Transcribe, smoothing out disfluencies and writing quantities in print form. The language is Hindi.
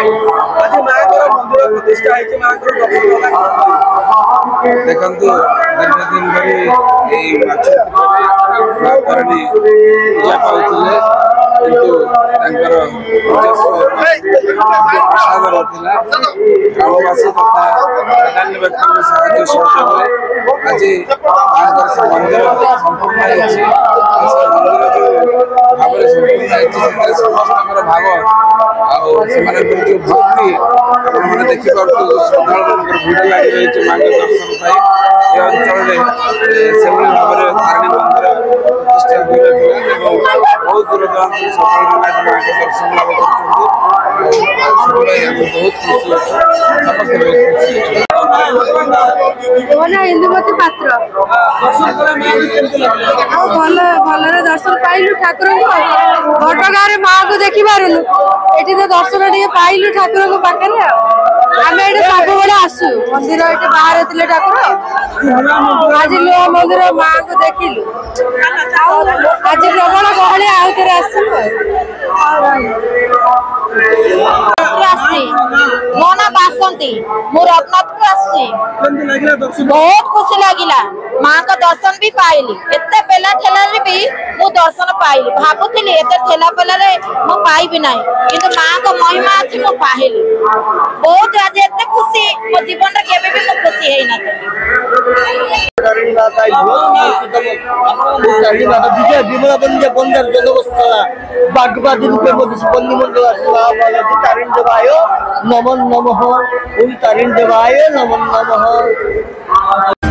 आज मांकर मंदिर प्रतिष्ठा है मांकर देखो दीर्घ दिन धरी पूजा पाते किंतु प्रसाद रहा ग्रामवासी तथा अन्य व्यक्ति साहय सहयोग आज मंदिर संपूर्ण मंदिर जो भाव संपूर्ण समस्त भाव जो भक्ति आपने देखिपे श्रद्धा भिड़ लगी रही माँ दर्शन पाई अंचल से भाव में तारिणी मंदिर प्रतिष्ठा हो बहुत दूर दूरांत सकाल माँ दर्शन लाभ कर इंदुमती पात्र भल दर्शन पाइलु ठाकुर घटगाँ माँ को देखी पारुनु ये तो दर्शन टे पाइलु ठाकुर को पाखे आम ये सब बड़े आसु मंदिर ये बाहर थे ठाकुर आज लो मंदिर माँ को देखिलु आज प्रबल गहली आउ थे मो ना बासंती मु रघुनाथपुर आसी बहुत खुशी लगिला माँ का दर्शन भी पाइली एते पेला ठेला भी मु दर्शन पाइली भाबुली एते ठेला पेला मु पाइबी ना किंतु माँ का महिमा अच्छी मु पाइली बहुत आज एते खुशी मो जीवन रे केबे भी मु खुशी हेई ना नमन नमः तारिणी देवाय नमन नमः।